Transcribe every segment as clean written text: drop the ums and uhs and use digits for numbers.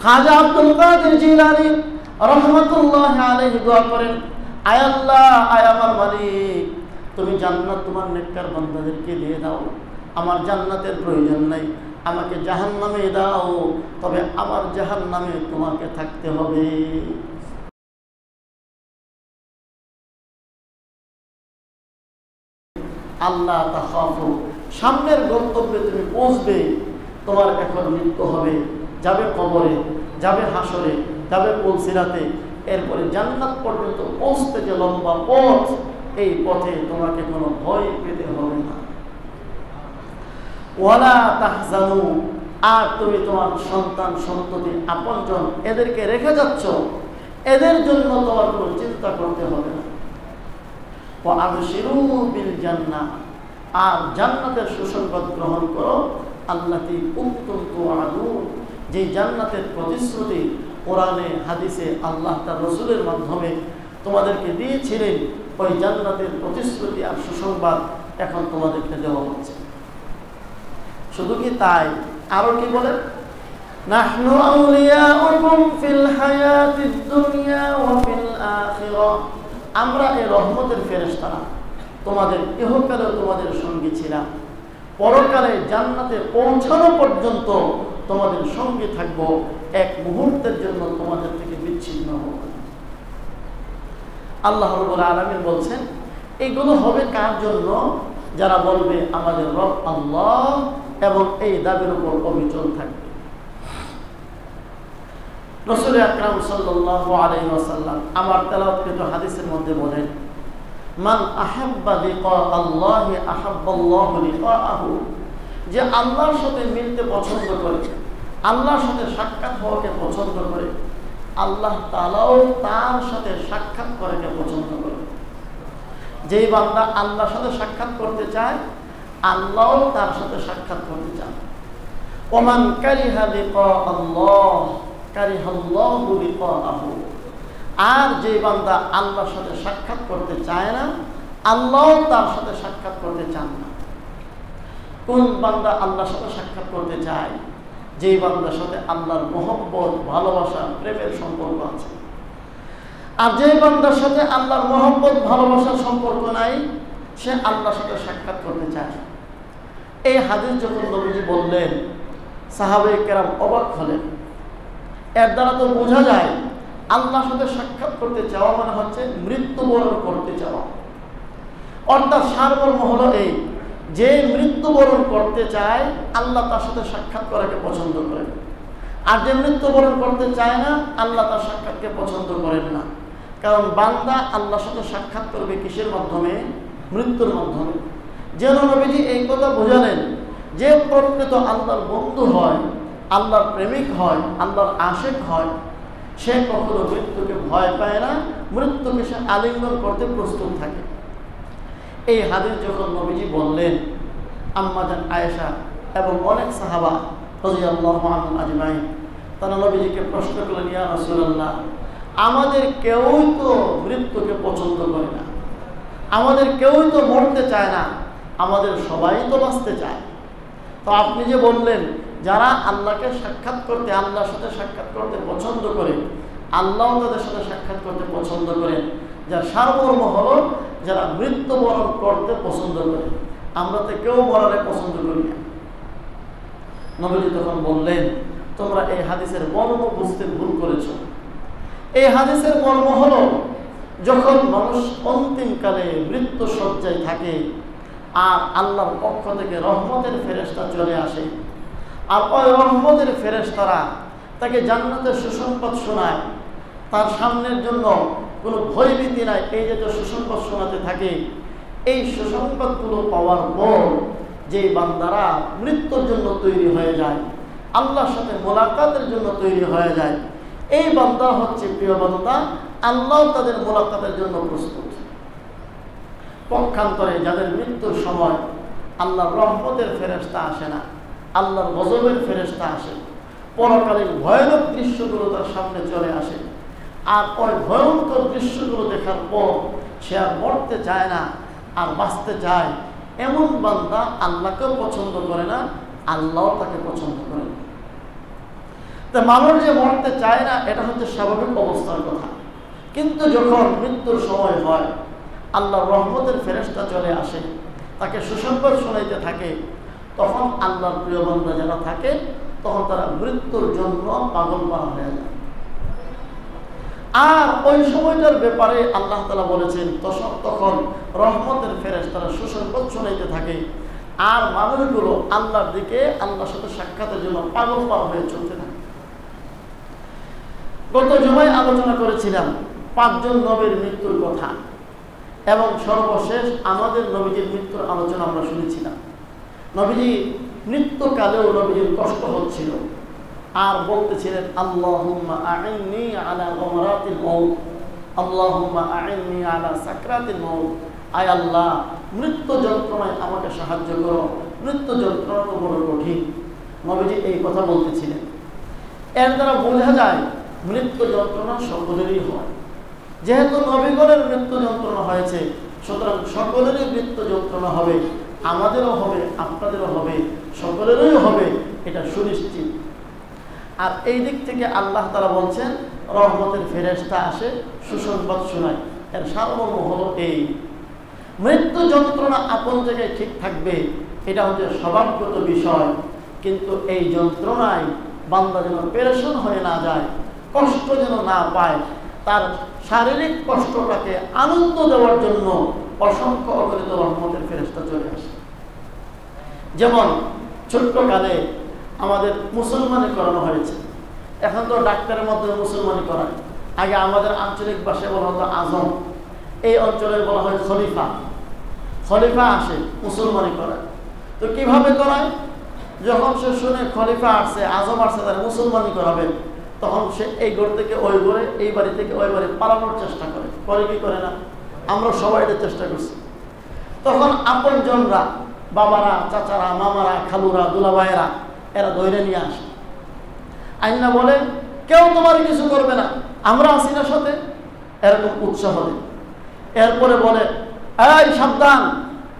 খাজা আব্দুল কাদের জিলানী রাহমাতুল্লাহি আলাইহি দোয়া করেন, আয় আল্লাহ, আয় আমার মালিক, তুমি জান্নাত তোমার নেককার বান্দাদেরকে দিয়ে দাও, আমার জান্নাতের প্রয়োজন নাই, আমাকে জাহান্নামে দাও, তবে আমার জাহান্নামে তোমাকে থাকতে হবে। আল্লাহ তাখাফু, সামনের গন্তব্যে তুমি পৌঁছবে, তোমার এখন মৃত্যু হবে, যাবে কবরে, যাবে হাসরে, যাবে পুলসিরাতে, এরপরে জান্নাত পর্যন্ত পৌঁছতে যে লম্বা পথ, এই পথে তোমাকে কোনো ভয় পেতে হবে না। ওয়ালা তাহজানু, আর তুমি তোমার সন্তান সন্ততি আপনজন এদেরকে রেখে যাচ্ছ, এদের জন্য তোমার কোনো চিন্তা করতে হবে না। ওয়া আবশিরু বিল জান্নাহ, আর জান্নাতের সুসংবাদ গ্রহণ করো, আল্লাতী কুনতুম তুআদুন, যে জান্নাতের প্রতিশ্রুতি কোরআনে হাদিসে আল্লাহ তার রাসূলের মাধ্যমে তোমাদেরকে দিয়েছিলেন, ওই জান্নাতের প্রতিশ্রুতি আর সুসংবাদ এখন তোমাদেরকে দেওয়া হচ্ছে। শুধু কি তাই, আরো কি বলেন, নাহনু আউলিয়াউকুম ফিল হায়াতিদ দুনিয়া ওয়া ফিল আখিরাহ, আমরা এই রহমতের ফেরেশতারা তোমাদের ইহকালে তোমাদের সঙ্গী ছিলাম, পরকালে জান্নাতে পৌঁছানো পর্যন্ত তোমাদের সঙ্গে থাকবো, এক মুহূর্তের জন্য তোমাদের থেকে বিচ্ছিন্ন হব। আল্লাহ রাব্বুল আলামিন বলছেন, এগুলো হবে কার জন্য? যারা বলবে আমাদের রব আল্লাহ এবং এই দাবির উপর অবিচল থাকবে। রাসূল আকরাম সাল্লাল্লাহু আলাইহি ওয়াসাল্লাম আমার তেলাওয়াতকৃত হাদিসের মধ্যে বলেন, মান আহাব্বা লিকা আল্লাহি আহাব্বাল্লাহু লিকাআহু, যে আল্লাহর সাথে মিলতে পছন্দ করে, আল্লাহর সাথে সাক্ষাৎ হওয়াকে পছন্দ করে, আল্লাহ তাআলাও তার সাথে সাক্ষাৎ করাকে পছন্দ করে। যেই বান্দা আল্লাহর সাথে সাক্ষাৎ করতে চায়, আল্লাহও তার সাথে সাক্ষাৎ করতে চান। ওমান কারিহা লিকা আল্লাহ কারিহাল্লাহু লিকাআহু, আর যে বান্দা আল্লাহর সাথে সাক্ষাৎ করতে চায় না, আল্লাহও তার সাথে সাক্ষাৎ করতে চান না। কোন বান্দা আল্লাহর সাথে সাক্ষাৎ করতে চায়? যেই বান্দার সাথে আল্লাহর মহব্বত, ভালোবাসা, প্রেমের সম্পর্ক আছে। আর যে বান্দার সাথে আল্লাহর মহব্বত, ভালোবাসার সম্পর্ক নাই, সে আল্লাহর সাথে সাক্ষাৎ করতে চায়। এই হাদিস যখন নবীজি বললেন, সাহাবায়ে কেরাম অবাক হলেন। এর দ্বারা তো বোঝা যায় আল্লাহর সাথে সাক্ষাৎ করতে চাওয়া মানে হচ্ছে মৃত্যুবরণ করতে চাওয়া। অর্থাৎ সারমর্ম হলো এই, যে মৃত্যুবরণ করতে চায় আল্লাহ তার সাথে সাক্ষাৎ করাকে পছন্দ করেন, আর যে মৃত্যুবরণ করতে চায় না আল্লাহ তার সাক্ষাৎকে পছন্দ করেন না। কারণ বান্দা আল্লাহর সাথে সাক্ষাৎ করবে কিসের মাধ্যমে? মৃত্যুর মাধ্যমে। যেন নবীজি এই কথা বোঝালেন, যে প্রকৃত আল্লাহর বন্ধু হয়, আল্লাহর প্রেমিক হয়, আল্লাহর আশিক হয়, সে কখনো মৃত্যুকে ভয় পায় না, মৃত্যুকে সে আলিঙ্গন করতে প্রস্তুত থাকে। এই হাদিস যখন নবীজি বললেন, আম্মা জান আয়েশা এবং অনেক সাহাবা রাদিয়াল্লাহু আনহুম আজমাইন তারা নবীজিকে প্রশ্ন করলেন, ইয়া রাসূলুল্লাহ, আমাদের কেউই তো মৃত্যুকে পছন্দ করে না, আমাদের কেউই তো মরতে চায় না, আমাদের সবাই তো বাঁচতে চায়। তো আপনি যে বললেন যারা আল্লাহকে সাক্ষাৎ করতে, আল্লাহর সাথে সাক্ষাৎ করতে পছন্দ করে, আল্লাহ তাদের সাথে সাক্ষাৎ করতে পছন্দ করেন, যার সারমর্ম হলো যারা মৃত্যুবরণ করতে পছন্দ করে, আমরা তো কেউ মরারে পছন্দ করি না। নবীজি তখন বললেন, তোমরা এই হাদিসের মর্ম বুঝতে ভুল করেছ। এই হাদিসের মর্ম হলো, যখন মানুষ অন্তিমকালে মৃত্যু শয্যায় থাকে আর আল্লাহর পক্ষ থেকে রহমতের ফেরেশতা চলে আসে, আর ওই রহমতের ফেরেশতারা তাকে জান্নাতের সুসংবাদ শোনায়, তার সামনের জন্য কোনো ভয়ভীতি নাই, এই যে সুসংবাদ শোনাতে থাকে, এই সুসংবাদগুলো পাওয়ার পর যেই বান্দারা মৃত্যুর জন্য তৈরি হয়ে যায়, আল্লাহর সাথে মোলাকাতের জন্য তৈরি হয়ে যায়, এই বান্দা হচ্ছে প্রিয় বান্দা, আল্লাহ তাদের মোলাকাতের জন্য প্রস্তুত। পক্ষান্তরে যাদের মৃত্যুর সময় আল্লাহর রহমতের ফেরেশতা আসে না, আল্লাহর গজবের ফেরেশতা আসে, পরকালীন ভয়ানক দৃশ্যগুলো তার সামনে চলে আসে, আর ওই ভয়ঙ্কর দৃশ্যগুলো দেখার পর সে আর মরতে চায় না, আর বাঁচতে চায়, এমন বান্দা আল্লাহকেও পছন্দ করে না, আল্লাহও তাকে পছন্দ করে না। তা মানুষ যে মরতে চায় না এটা হচ্ছে স্বাভাবিক অবস্থার কথা, কিন্তু যখন মৃত্যুর সময় হয় আল্লাহর রহমতের ফেরেশতা চলে আসে, তাকে সুসংবাদ শোনাইতে থাকে, তখন আল্লাহর প্রিয় বান্দা যারা থাকে তখন তারা মৃত্যুর জন্য পাগল পারা হয়ে যায়। আর ওই সময়টার ব্যাপারে আল্লাহ তাআলা বলেছেন তখন রহমতের ফেরেশতারা সুসংবাদ শোনাইতে থাকে, আর মানুষগুলো আল্লাহর দিকে আল্লাহর সাথে সাক্ষাতের জন্য পাগল পার হয়ে চলতে থাকে। গত জুমায় আলোচনা করেছিলাম 5 জন নবীর মৃত্যুর কথা, এবং সর্বশেষ আমাদের নবীজির মৃত্যুর আলোচনা আমরা শুনেছিলাম। নবীজি মৃত্যুকালেও নবীজির কষ্ট হচ্ছিল, আর বলতেছিলেন আল্লাহুম্মা আইন্নি আলা গমরাতিল মউত, আল্লাহুম্মা আইন্নি আলা সাকরাতিল মউত। আয় আল্লাহ, মৃত্যু যন্ত্রণায় আমাকে সাহায্য করো, মৃত্যু যন্ত্রণা তো বড় কঠিন। নবীজি এই কথা বলতেছিলেন। এর দ্বারা বোঝা যায় মৃত্যু যন্ত্রণা সকলেরই হয়। যেহেতু নবীগণের মৃত্যু যন্ত্রণা হয়েছে, সুতরাং সকলেরই মৃত্যু যন্ত্রণা হবে, আমাদেরও হবে, আপনাদেরও হবে, সকলেরই হবে, এটা সুনিশ্চিত। আর এই দিক থেকে আল্লাহ তাআলা বলছেন রহমতের ফেরেশতা আসে সুসংবাদ শোনায়। এর সারমর্ম হলো এই, মৃত্যু যন্ত্রণা আপন জায়গায় ঠিক থাকবে, এটা হচ্ছে স্বভাবগত বিষয়, কিন্তু এই যন্ত্রণায় বান্দা যেন পেরেশান হয়ে না যায়, কষ্ট যেন না পায়, তার শারীরিক কষ্টটাকে আনন্দ দেওয়ার জন্য অসংখ্য অগণিত রহমতের ফেরেশতা চলে আসে। যেমন ছোট্টকালে আমাদের মুসলমানি করানো হয়েছে, এখন তো ডাক্তারের মাধ্যমে মুসলমানি করায়। আগে আমাদের আঞ্চলিক ভাষায় বলা হতো আজম, এই অঞ্চলে বলা হয় খলিফা। খলিফা আসে মুসলমানি করায়। তো কিভাবে করায়? যখন সে শুনে খলিফা আসছে, আজম আসছে, তারা মুসলমানি করাবে, তখন সে এই ঘর থেকে ওই ঘরে, এই বাড়ি থেকে ওই বাড়ি পালানোর চেষ্টা করে। করে কি করে না? আমরা সবাই এটা চেষ্টা করছি। তখন আপনজনরা, বাবারা, চাচারা, মামারা, খালুরা, দুলাভাইয়েরা, এরা ধরে নিয়ে আসে, আইনা বলে কেউ তোমার কিছু করবে না, আমরা আছি না সাথে, এরকম উৎসাহ দেয়। এরপরে বলে এই সাবধান,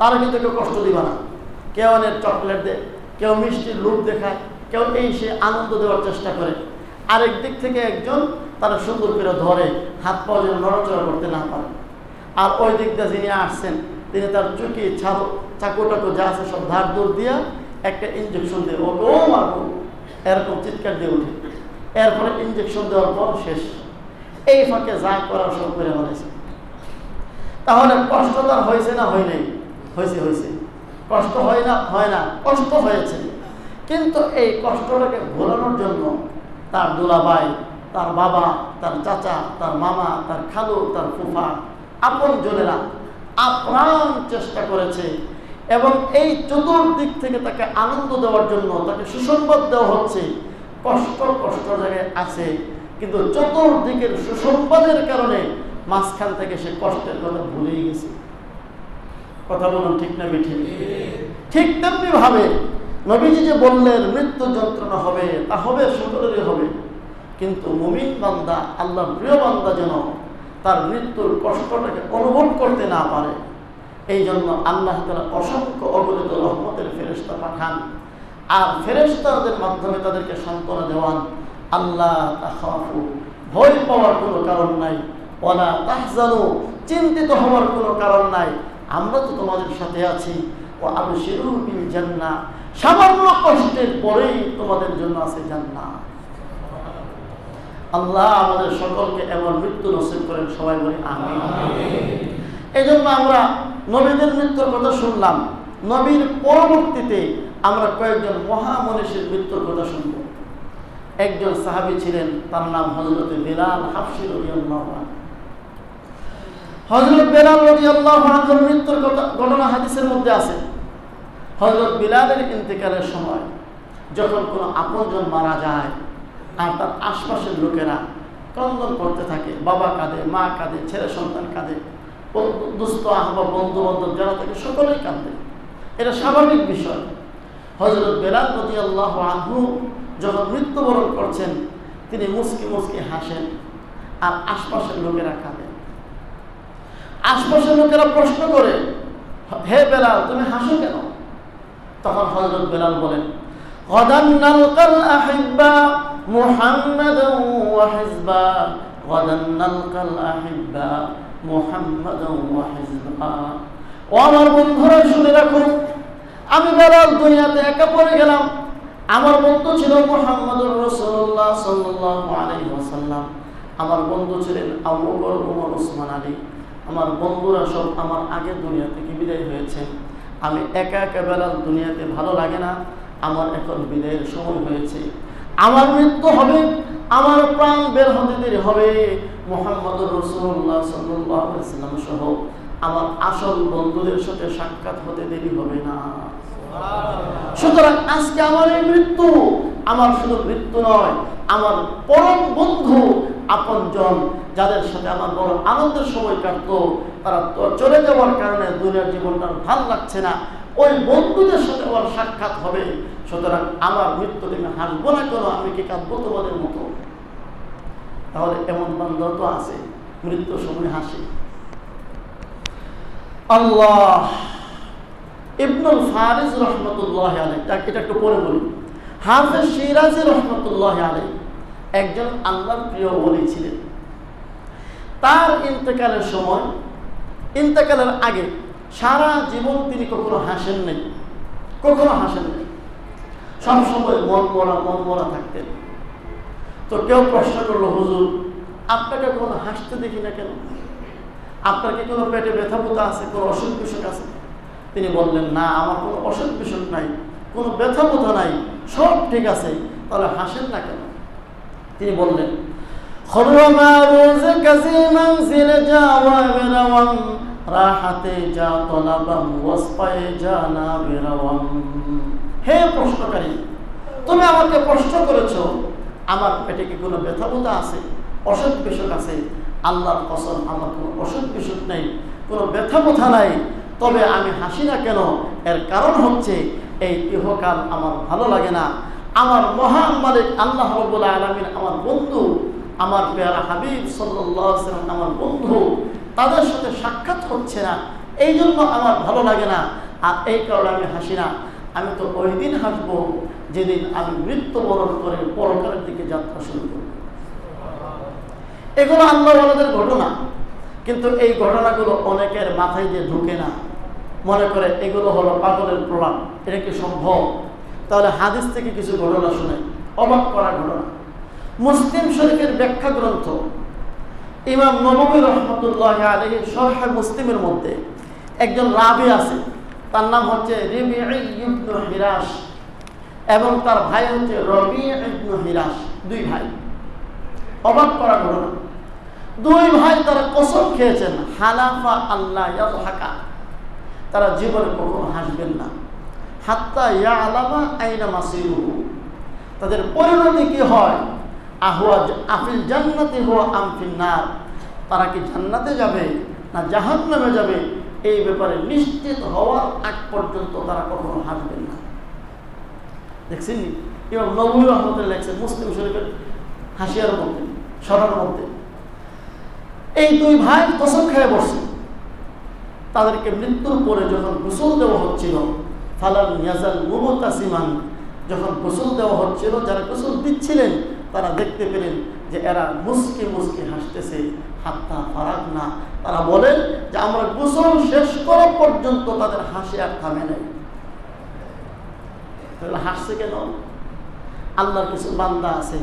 তারা কিন্তু কেউ কষ্ট দিবা না। কেউ অনেক চকলেট দেয়, কেউ মিষ্টির লোভ দেখায়, কেউ এই সে আনন্দ দেওয়ার চেষ্টা করে। আরেক দিক থেকে একজন তারা সুন্দর করে ধরে, হাত পা যেন নড়াচড়া করতে না পারে। আর ওই দিক দিয়ে যিনি আসছেন তিনি তার চুকি চাকু টাকু যা আছে সব ধার দৌড় দিয়া একটা ইঞ্জেকশন দিয়ে ওকে ও মারবো এরকম চিৎকার দিয়ে উঠে। এরপরে ইঞ্জেকশন দেওয়ার পর শেষ। এই ফাঁকে যা করার সব করে বলেছে। তাহলে কষ্ট তার হয়েছে না হয় নাই? হয়েছে, হয়েছে। কষ্ট হয় না? হয় না, কষ্ট হয়েছে। কিন্তু এই কষ্টটাকে ভোলানোর জন্য তার দুলাভাই, তার বাবা, তার চাচা, তার মামা, তার খালু, তার ফুফা, আপন জনেরা আপ্রাণ চেষ্টা করেছে, এবং এই চতুর্দিক থেকে তাকে আনন্দ দেওয়ার জন্য তাকে সুসংবাদ দেওয়া হচ্ছে। কষ্ট জায়গায় আছে, কিন্তু চতুর্দিকের সুসংবাদের কারণে মাঝখান থেকে সে কষ্টের কথা ভুলেই গেছে। কথা বলুন ঠিক না বেঠিক? ঠিক তেমনি ভাবে নবীজি যে বললেন মৃত্যু যন্ত্রণা হবে, তা হবে, সকলেরই হবে, কিন্তু মুমিন বান্দা, আল্লাহর প্রিয় বান্দা যেন তার মৃত্যুর কষ্টটাকে অনুভব করতে না পারে, এই জন্য আল্লাহ তাআলা অসংখ্য অগণিত রহমতের ফেরেশতা পাঠান, আর ফেরেশতাদের মাধ্যমে তাদেরকে সান্ত্বনা দেওয়ান। আল্লাহ তাখাফু, ভয় পাওয়ার কোনো কারণ নাই, ওয়ালা তাহজানু, চিন্তিত হওয়ার কোনো কারণ নাই, আমরা তো তোমাদের সাথে আছি। ও আবশিরু বিল জান্নাহ, সামান্য কষ্টের পরেই তোমাদের জন্য আছে জান্নাত। আল্লাহ আমাদের সকলকে এমন মৃত্যু নসিব করেন, সবাই বলি আমিন। এই জন্য আমরা নবীদের মৃত্যুর কথা শুনলাম, নবীর পরবর্তীতে আমরা কয়েকজন মহামনীষীর মৃত্যুর কথা শুনব। একজন সাহাবী ছিলেন, তার নাম হযরত বেলাল হাবশী রাদিয়াল্লাহু আনহু। হযরত বেলাল রাদিয়াল্লাহু আনহুর মৃত্যুর ঘটনা হাদিসের মধ্যে আছে। হযরত বেলালের ইন্তেকালের সময় যখন কোনো আপনজন মারা যায় আর তার আশপাশের লোকেরা ক্রন্দন করতে থাকে, বাবা কাঁদে, মা কাঁদে, ছেলে সন্তান কাঁদে, দুস্থ আহবাব বন্ধু বান্ধব যারা থাকে সকলেই কাঁদে, এটা স্বাভাবিক বিষয়। হযরত বেলাল রাদিয়াল্লাহু আনহু যখন মৃত্যুবরণ করছেন, তিনি মুস্কি মুস্কি হাসেন, আর আশপাশের লোকেরা কাঁদে। আশপাশের লোকেরা প্রশ্ন করে, হে বেলাল, তুমি হাসো কেন? তখন হযরত বেলাল বলেন, গাদান নালকাল আহিব্বা মুহাম্মাদান ওয়া হিজবা গাদান নালকাল আহিব্বা মুহাম্মাদান ওয়া হিজবা। ও আমার বন্ধুরা শুনে রাখুন, আমি বেলাল দুনিয়াতে একা পড়ে গেলাম। আমার বন্ধু ছিল মুহাম্মদুর রাসূলুল্লাহ সাল্লাল্লাহু আলাইহি ওয়াসাল্লাম। আমার বন্ধু ছিলেন আবু বকর, ওমর, ওসমান, আলী। আমার বন্ধুরা সব আমার আগে দুনিয়া থেকে বিদায় হয়েছে। আমি একা একা বেলাল দুনিয়াতে ভালো লাগে না। আমার এখন বিদায়ের সময় হয়েছে, আমার মৃত্যু হবে, আমার প্রাণ বের হতে দেরি হবে। মুহাম্মদুর রাসূলুল্লাহ সাল্লাল্লাহু আলাইহি ওয়াসাল্লাম সহ আমার আসল বন্ধুদের সাথে সাক্ষাৎ হতে দেরি হবে না। সুতরাং আজকে আমার এই মৃত্যু আমার শুধু মৃত্যু নয়, আমার পরম বন্ধু আপনজন যাদের সাথে আমার বড় আনন্দের সময় কাটতো, তারা চলে যাওয়ার কারণে দুনিয়ার জীবনটা ভালো লাগছে না, ওই বন্ধুদের সাথে আমার সাক্ষাৎ হবে। সুতরাং আমার মৃত্যুতে আমি হাসবো না কেন, আমি কি কাঁদবো তোমাদের মতো? তাহলে এমন বান্দা তো আছে মৃত্যুর সময় হাসে। আল্লাহ ইবনুল ফারিজ রহমতুল্লাহ আলাইহি, এটা একটু পরে বলি। হাফেজ শিরাজি রহমতুল্লাহ আলাইহি একজন আল্লাহর প্রিয় ওলি ছিলেন। তার ইন্তেকালের সময়, ইন্তেকালের আগে সারা জীবন তিনি কখনো হাসেন নাই, কখনো হাসেন নাই, সবসময় মন মরা থাকতেন। তো কেউ প্রশ্ন করলো, হুজুর আপনাকে কোনো হাসতে দেখি না কেন? আপনার কি কোনো পেটে ব্যথা বোথা আছে, কোনো অসুখ বিসুখ আছে? তিনি বললেন, না, আমার কোনো অসুখ বিসুখ নাই, কোনো ব্যথা বোথা নাই, সব ঠিক আছে। তাহলে হাসেন না কেন? তিনি বললেন, হে প্রশ্নকারী, তুমি আমাকে প্রশ্ন করেছো আমার পেটে কি কোনো ব্যথা বোথা আছে, অসুখ বিসুখ আছে? আল্লাহর কসম, আমার কোনো অসুখ বিসুখ নেই, কোনো ব্যথা বোথা নাই। তবে আমি হাসি না কেন? এর কারণ হচ্ছে এই ইহকাল আমার ভালো লাগে না। আমার মহান মালিক আল্লাহ রাব্বুল আলামিন আমার বন্ধু, আমার প্যারা হাবিব সাল্লাল্লাহু আলাইহি ওয়াসাল্লাম আমার বন্ধু, তাদের সাথে সাক্ষাৎ হচ্ছে না, এই জন্য আমার ভালো লাগে না। আর এই কারণে আমি হাসি না। আমি তো ওই দিন হাসবো যেদিন আমি মৃত্যুবরণ করে পরকালের দিকে যাত্রা শুরু করব। এগুলো আল্লাহ ওয়ালাদের ঘটনা, কিন্তু এই ঘটনাগুলো অনেকের মাথায় যে ঢুকে না, মনে করে এগুলো হলো পাগলের প্রলাপ। এটা কি সম্ভব? তাহলে হাদিস থেকে কিছু ঘটনা শুনে অবাক করা ঘটনা। মুসলিম শরীফের ব্যাখ্যা গ্রন্থ ইমাম নববী রাহমাতুল্লাহ আলাইহি শরহ মুসলিমের মধ্যে একজন রাবি আছে, তার নাম হচ্ছে রিবিঈ ইবনে হিরাশ এবং তার ভাই হচ্ছে রবি ইবনে হিরাশ, দুই ভাই। অবাক করা ঘটনা, দুই ভাই তারা কসম খেয়েছেন, হালাফা আল্লাহ ইয়াযহাকা, তারা জীবনে কখনো হাসবেন না, হাত্তা ইয়ালামা আইনা মাসিরুহু, তাদের পরিণতি কি হয়, আহওয়াজ আফিল জান্নাতি হুয়া আম ফিন নার, তারা কি জান্নাতে যাবে না জাহান্নামে যাবে, এই ব্যাপারে নিশ্চিত হওয়ার আগ পর্যন্ত তারা কখনো হাসবেন না। দেখছেন ইমাম নববী রাহমাতুল্লাহ লেখছেন মুসলিম শরীফের হাসিয়ার মধ্যে, সরার মধ্যে। এই দুই ভাই কসম খেয়ে বসছে। তাদেরকে মৃত্যুর পরে যখন গোসল দেওয়া হচ্ছিল, ফালাম ইয়াজাল মুবতাসিমান, যখন গোসল দেওয়া হচ্ছিল, যারা গোসল দিচ্ছিলেন তারা দেখতে পেলেন যে এরা মুস্কি মুস্কি হাসতেছে। হাত্তা ফারাগ না, তারা বলেন যে আমরা গোসল শেষ করা পর্যন্ত তাদের হাসি আর থামে নাই। তাহলে হাসছে কেন? আল্লাহর কিছু বান্দা আছে,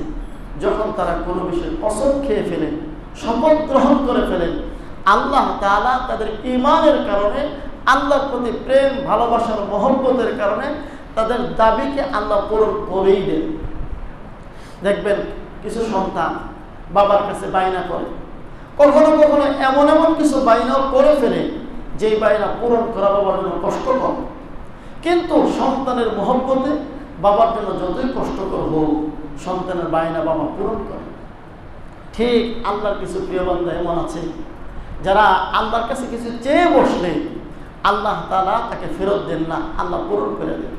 যখন তারা কোনো বিষয়ে কসম খেয়ে ফেলেন, শপথ গ্রহণ করে ফেলেন, আল্লাহ তাআলা তাদের ঈমানের কারণে, আল্লাহর প্রতি প্রেম ভালোবাসার মহব্বতের কারণে তাদের দাবিকে আল্লাহ পূরণ করেই দেন। দেখবেন কিছু সন্তান বাবার কাছে বায়না করে, কখনো কখনো এমন এমন কিছু বায়নাও করে ফেলে যেই বায়না পূরণ করা বাবার জন্য কষ্টকর, কিন্তু সন্তানের মহব্বতে বাবার জন্য যতই কষ্টকর হোক সন্তানের বায়না বাবা পূরণ করে। ঠিক আল্লাহর কিছু প্রিয় বান্দা এমন আছে যারা আল্লাহর কাছে কিছু চেয়ে বসলে আল্লাহ তাআলা তাকে ফেরত দেন না, আল্লাহ পূরণ করে দেন।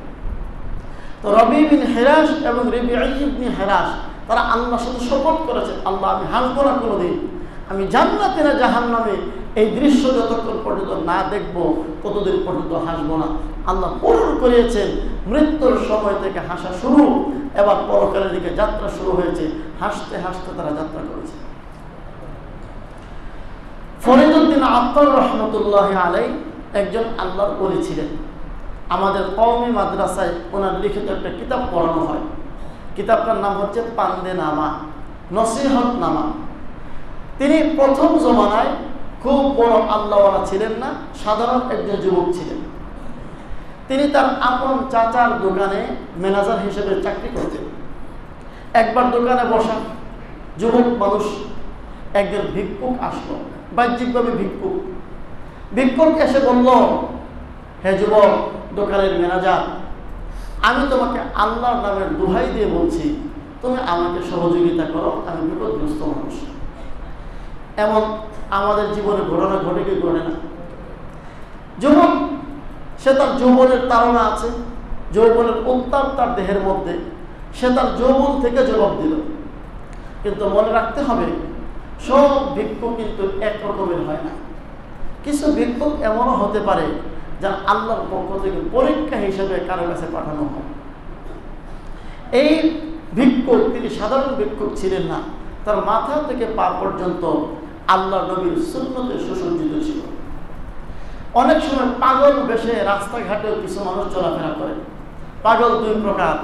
তো রবি বিন হিরাশ এবং রিবিঈ ইবনে হিরাশ তারা আল্লাহর সাথে শপথ করেছেন, আল্লাহ আমি হাসবো না কোনোদিন, আমি জান্নাতে না জাহান্নামে, এই দৃশ্য যতক্ষণ পর্যন্ত না দেখব ততদিন পর্যন্ত হাসবো না। আল্লাহ পূরণ করিয়েছেন, মৃত্যুর সময় থেকে হাসা শুরু, এবার পরকালের দিকে যাত্রা শুরু হয়েছে। হাসতে হাসতে তারা যাত্রা করেছে। ফরিদউদ্দিন আত্তার রহমতুল্লাহ আলাইহি একজন আল্লাহর ওলি ছিলেন। আমাদের কওমি মাদ্রাসায় ওনার লিখিত একটা কিতাব পড়ানো হয়। কিতাবটার নাম হচ্ছে পান্দেনামা, নসিহতনামা। তিনি প্রথম জমানায় খুব বড় আল্লাহওয়ালা ছিলেন না, সাধারণ একজন যুবক ছিলেন। তিনি তার আপন চাচার দোকানে ম্যানেজার হিসেবে চাকরি করতেন। একবার দোকানে বসা যুবক মানুষ একজন ভিক্ষুক আসলো, বাহ্যিকভাবে ভিক্ষুক। ভিক্ষুক এসে বলল, হে যুবক দোকানের ম্যানেজার, আমি তোমাকে আল্লাহর নামের দোহাই দিয়ে বলছি, তুমি আমাকে সহযোগিতা করো, আমি বিপদগ্রস্ত মানুষ। এমন আমাদের জীবনে ঘটনা ঘটে কি ঘটে না? যুবক, সে তার যৌবনের তাড়না আছে, যৌবনের উত্তাপ তার দেহের মধ্যে, সে তার যৌবন থেকে জবাব দিল। কিন্তু মনে রাখতে হবে, সব ভিক্ষুক কিন্তু একরকমের হয় না। কিছু ভিক্ষুক এমনও হতে পারে যা আল্লাহর পক্ষ থেকে পরীক্ষা হিসেবে কারো কাছে পাঠানো হয়। এই ভিক্ষুক, তিনি সাধারণ ভিক্ষুক ছিলেন না, তার মাথা থেকে পা পর্যন্ত আল্লাহ নবীর সুন্নতে সুসজ্জিত ছিল। অনেক সময় পাগল বেশে রাস্তাঘাটেও কিছু মানুষ চলাফেরা করে। পাগল দুই প্রকার।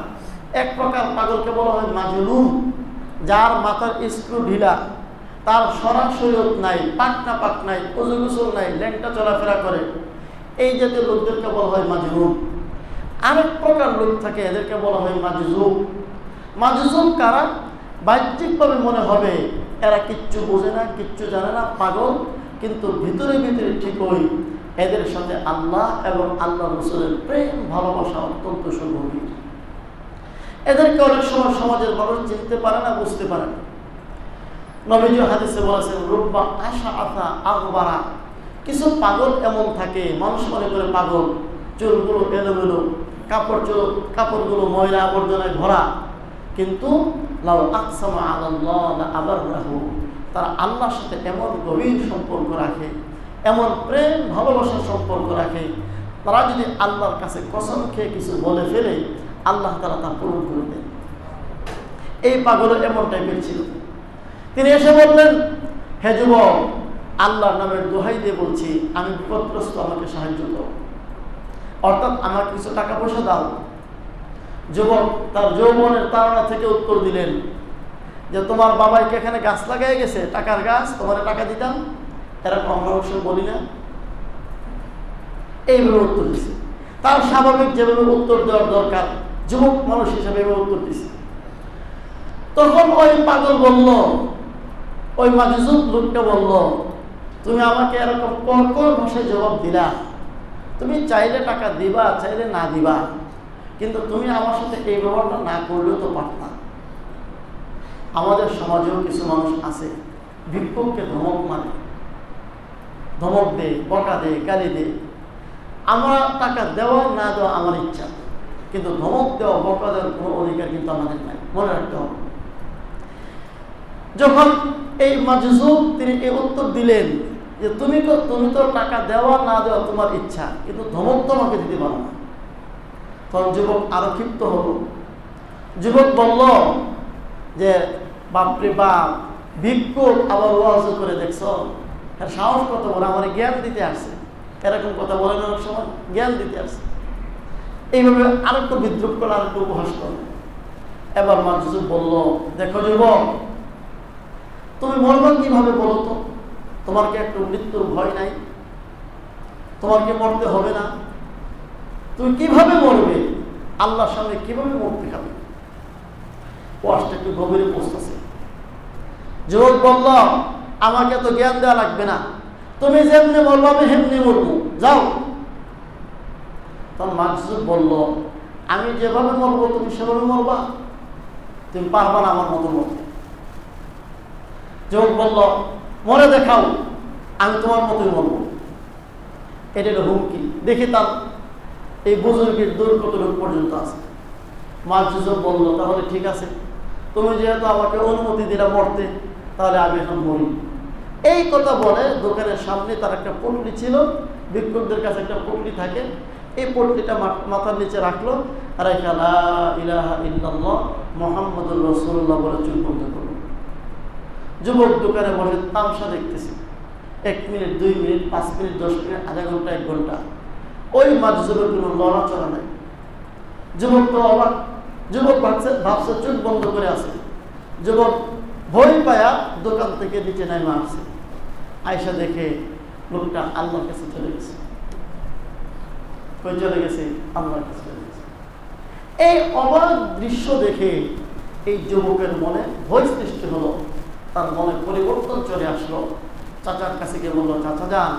এক প্রকার পাগলকে বলা হয় মাজনুন, যার মাথার স্ক্রু ঢিলা, তার সরাসরি নাই, পাক নাই, উজু গোসল নাই, ল্যাংটা চলাফেরা করে। এই জাতীয় লোকদেরকে বলা হয় মাজনুন। আরেক প্রকার লোক থাকে, এদেরকে বলা হয় মাজজুব। মাজজুব কারা? বাহ্যিকভাবে মনে হবে এরা কিচ্ছু বোঝে না, কিচ্ছু জানে না, পাগল, কিন্তু ভিতরে ভিতরে ঠিকই এদের সাথে আল্লাহ এবং আল্লাহ রাসূলের প্রেম ভালোবাসা অত্যন্ত সুগভীর। এদেরকে অনেক সময় সমাজের মানুষ চিনতে পারে না, বুঝতে পারে না। নবীজি হাদিসে বলেছেন, রুব্বা আশআসা আগবারা, কিছু পাগল এমন থাকে, মানুষ মনে করে পাগল, চুলগুলো এলোমেলো, কাপড়গুলো ময়লা আবর্জনায় ভরা, কিন্তু লাউ আকসামা আলাল্লাহ লা আবাররাহু, তারা আল্লাহর সাথে এমন গভীর সম্পর্ক রাখে, এমন প্রেম ভালোবাসার সম্পর্ক রাখে, তারা যদি আল্লাহর কাছে কসম খেয়ে কিছু বলে ফেলে, আল্লাহ তাআলা তা পূরণ করে দেন। এই পাগল এমন টাইপের ছিল। তিনি এসে বললেন, হে যুবক, আল্লাহর নামের দোহাই দিয়ে বলছি, আমি বিপদগ্রস্ত, আমাকে সাহায্য করো, অর্থাৎ আমাকে কিছু টাকা পয়সা দাও। যুবক তার যৌবনের তাড়না থেকে উত্তর দিলেন যে, তোমার বাবাইকে এখানে গাছ লাগাই গেছে, টাকার গাছ, তোমার টাকা দিতাম, এরকম আমরা অবশ্য বলি না। এইভাবে উত্তর দিছে। তার স্বাভাবিক যেভাবে উত্তর দেওয়ার দরকার, যুবক মানুষ হিসাবে উত্তর দিছে। তখন ওই পাগল বলল, ওই মাজজুব লোকটা বলল, তুমি আমাকে এরকম কড়কড় ভাষায় জবাব দিলা, তুমি চাইলে টাকা দিবা, চাইলে না দিবা, কিন্তু তুমি আমার সাথে এই ব্যবহারটা না করলেও তো পারতা। আমাদের সমাজেও কিছু মানুষ আছে, ভিক্ষুককে ধমক মারে, ধমক দে, বকা দে, গালি দে। আমরা টাকা দেওয়া না দেওয়া আমার ইচ্ছা, কিন্তু ধমক দেওয়া, বকা দেওয়ার কোনো অধিকার কিন্তু আমাদের নাই, মনে রাখতে হবে। যখন এই মাজজুব তিনি এই উত্তর দিলেন যে, তুমি তো টাকা দেওয়া না দেওয়া তোমার ইচ্ছা, কিন্তু ধমক তো আমাকে দিতে পারো না। তখন যুবক আরো ক্ষিপ্ত হলো। যুবক বলল যে, বাপরে বাপ, ভিক্ষুক আবার ওয়াজ করে দেখছো, হ্যাঁ সাহস কত বলে, আমার জ্ঞান দিতে আসছে। এরকম কথা বলেন অনেক সময়, জ্ঞান দিতে আসছে। এইভাবে আরেকটু বিদ্রুপ করে, আরেকটু উপহাস করে। এবার মাজজুব বলল, দেখো যুবক, তুমি মরবা কিভাবে বলো তো? তোমার কি একটু মৃত্যুর ভয় নাই? তোমার কি মরতে হবে না? তুমি কিভাবে মরবে? আল্লাহর সামনে কিভাবে মরতে খাবে? ওয়াজটা একটু গভীরে পৌঁছতেছে। যুবক বলল, আমাকে তো জ্ঞান দেওয়া লাগবে না, তুমি যেমনি মরবো আমি হেমনি মরবো, যাও। তখন মাজজুব বলল, আমি যেভাবে মরবো তুমি সেভাবে মরবা, তুমি পারবা না আমার মতো মরতে। যুবক বলল, মরে দেখাও, আমি তোমার মতোই মরবো। এটা হলো হুমকি। দেখি তার এই বুজুর্গের দূর কতটুকু পর্যন্ত আছে। মাজজুব বলল, তাহলে ঠিক আছে, তুমি যেহেতু আমাকে অনুমতি দিলা মরতে, তাহলে আমি এখন মরি। এই কথা বলে দোকানের সামনে তার একটা পটলি ছিল, ভিক্ষুকদের কাছে একটা পটলি থাকে, এই পটলিটা মাথার নিচে রাখলো, আর লা ইলাহা ইল্লাল্লাহ মুহাম্মাদুর রাসূলুল্লাহ বলে চুপ বন্ধ করলো। যুবক দোকানে বসে তামসা দেখতেছে, 1 মিনিট 2 মিনিট 5 মিনিট 10 মিনিট, আধা ঘন্টা 1 ঘন্টা, ওই মাজজুবের কোনো লড়াচড়া নাই। যুবক তো অবাক, যুবক ভাবছে চোখ বন্ধ করে আছে। যুবক ভয় পায়া দোকান থেকে নিচে নামে আসছে, আয়সা দেখে লোকটা আল্লাহর কাছে চলে গেছে। কই চলে গেছে? আল্লাহর কাছে চলে গেছে। এই অবাক দৃশ্য দেখে এই যুবকের মনে ভয় সৃষ্টি হলো, তার মনে পরিবর্তন চলে আসলো। চাচার কাছে গিয়ে বললো, চাচা যান,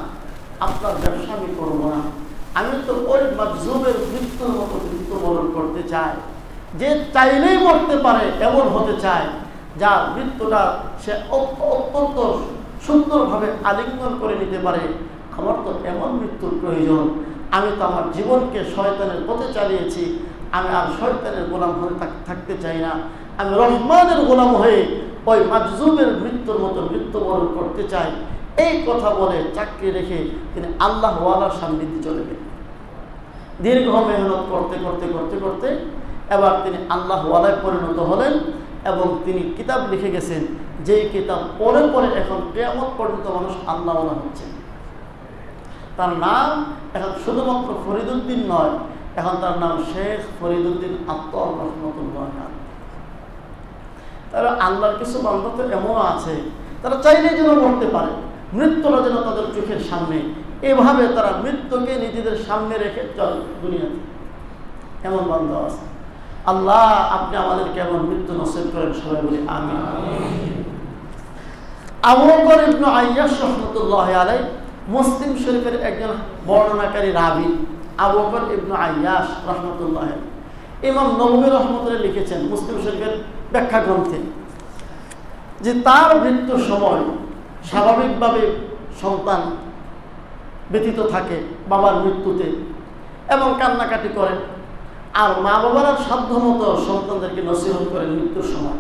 আপনার ব্যবসা আমি করবো না, আমি তো ওই মাজজুবের মৃত্যুর মতো মৃত্যুবরণ করতে চাই, যে চাইলেই মরতে পারে এমন হতে চায়, যার মৃত্যুটা সে অত্যন্ত সুন্দরভাবে আলিঙ্গন করে নিতে পারে। আমার তো এমন মৃত্যুর প্রয়োজন। আমি তো আমার জীবনকে শয়তানের পথে চালিয়েছি, আমি আর শয়তানের গোলাম হয়ে থাকতে চাই না, আমি রহমানের গোলাম হয়ে ওই মাজজুবের মৃত্যুর মতো মৃত্যুবরণ করতে চাই। এই কথা বলে চাকরি রেখে তিনি আল্লাহ ওয়ালার সান্নিধ্যে চলে গেলেন। দীর্ঘ মেহনত করতে করতে করতে করতে এবার তিনি আল্লাহ ওয়ালায় পরিণত হলেন, এবং তিনি কিতাব লিখে গেছেন, যেই কিতাব পরে পরে এখন কিয়ামত পর্যন্ত মানুষ আল্লাহ ওয়ালা হচ্ছে। তার নাম এখন শুধুমাত্র ফরিদউদ্দিন নয়, এখন তার নাম শেখ ফরিদউদ্দিন আত্তার রহমাতুল্লাহ। তারা আল্লাহর কিছু বান্দা তো এমনও আছে, তারা চাইলে যেন মরতে পারে, মৃত্যুটা যেন তাদের চোখের সামনে, এভাবে তারা মৃত্যুকে নিজেদের সামনে রেখে চলে দুনিয়াতে। এমন বান্দা আছে। আল্লাহ আপনি আমাদেরকে এমন মৃত্যু নসিব করেন, সবাই বলি আমিন। আবু বকর ইবনে আইয়াশ রাহমাতুল্লাহি আলাইহি মুসলিম শরীফের একজন বর্ণনাকারী রাবী, আবু বকর ইবনে আইয়াশ রাহমাতুল্লাহি আলাইহি ইমাম নববী রাহমাতুল্লাহ লিখেছেন মুসলিম শরীফের ব্যাখ্যা গ্রন্থে, যে তার মৃত্যুর সময় স্বাভাবিকভাবে সন্তান ব্যতীত থাকে বাবার মৃত্যুতে এবং কান্নাকাটি করেন, আর মা বাবারা সাধ্যমতো সন্তানদেরকে নসিহত করেন মৃত্যুর সময়।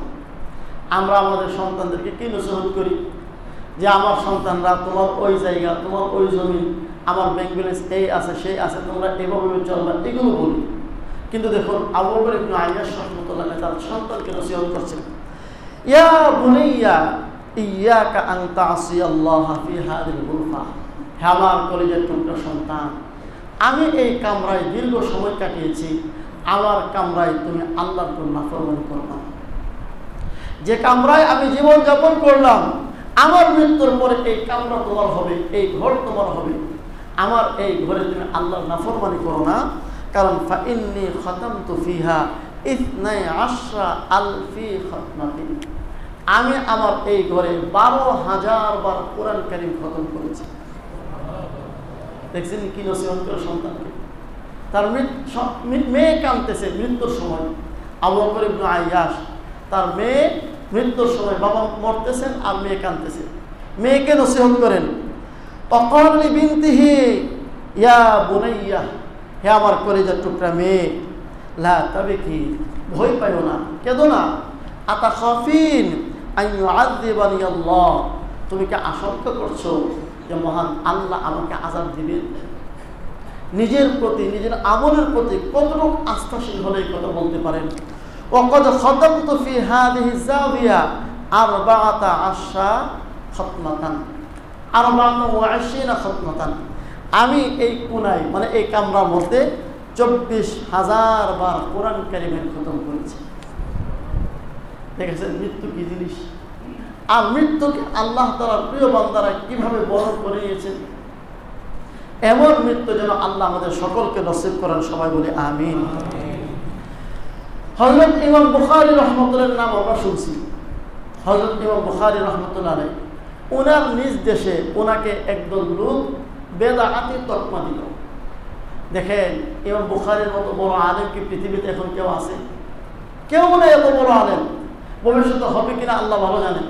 আমরা আমাদের সন্তানদেরকে কি নসিহত করি? যে আমার সন্তানরা, তোমার ওই জায়গা, তোমার ওই জমি, আমার ব্যাংক ব্যালেন্স এই আছে সেই আছে, তোমরা এভাবে চলবা, এগুলো বলি। কিন্তু দেখুন আবু বকর ইবনে আইয়াশ রাহমাতুল্লাহ তার সন্তানকে নসিহত করছেন, ইয়া বুনাইয়া ইয়াকা আন তা'সিয়াল্লাহ ফি হাদিল গুরফা, হে আমার কলিজার টুকরা সন্তান, আমি এই কামরায় দীর্ঘ সময় কাটিয়েছি, আমার কামরায় তুমি আল্লাহর কোন নাফরমানি করবা। যে কামরায় আমি জীবন যাপন করলাম, আমার মৃত্যুর পরে এই কামরা তোমার হবে, এই ঘর তোমার হবে, আমার এই ঘরে তুমি আল্লাহর নাফরমানি করো না। কারণ ফাইন্নী খতামতু ফিহা 12,000 খতমাতিন, আমি আমার এই ঘরে 12,000 বার কোরআন কারীম খতম করেছি। দেখছেন কি নসিহত করে সন্তানকে। তার মেয়ে কাঁদতেছে মৃত্যুর সময়, আবু বকর ইবনে আইয়াশ তার মেয়ে মৃত্যুর সময়, বাবা মরতেছেন আর মেয়ে কাঁদতেছে, মেয়েকে নসিহত করেন, তখন বিনতিহি ইয়া বুনাইয়া, হে আমার কলিজার টুকরা মেয়ে, লা তাবিকি, ভয় পাইও না, কেঁদো না, আতাখাফিন আন ইউআযযিবানি আল্লাহ, তুমি কি আশঙ্কা করছো যে মহান আল্লাহ আমাকে আযাব দিবেন? নিজের প্রতি, নিজের আমলের প্রতি কতটুকু আস্থাশীল হলে এই কথা বলতে পারেন। ওয়াকাদ খতামতু ফি হাযিহি যাবিয়া 14 খতমাতান, 24 খতমাতান, আমি এই কোনায় মানে এই কামরার মধ্যে 24,000 বার কোরআন কারীমের খতম করেছি। দেখেছেন মৃত্যু কি জিনিস, আর মৃত্যুকে আল্লাহ তাআলার প্রিয় বান্দারা কিভাবে বরণ করে নিয়েছেন। এমন মৃত্যু যেন আল্লাহ আমাদের সকলকে নসিব করেন, সবাই বলি আমিন। হযরত ইমাম বুখারী রাহমাতুল্লাহর নাম আমরা শুনছি। হযরত ইমাম বুখারী রাহমাতুল্লাহ আলাইহি ওনার নিজ দেশে ওনাকে একদল লোক বেদাআতি তকমা দিল। দেখেন ইমাম বুখারীর মতো বড় আলেম কি পৃথিবীতে এখন কেউ আছে? কেউ না, এত বড় আলেম ভবিষ্যতে হবে কিনা আল্লাহ ভালো জানেন।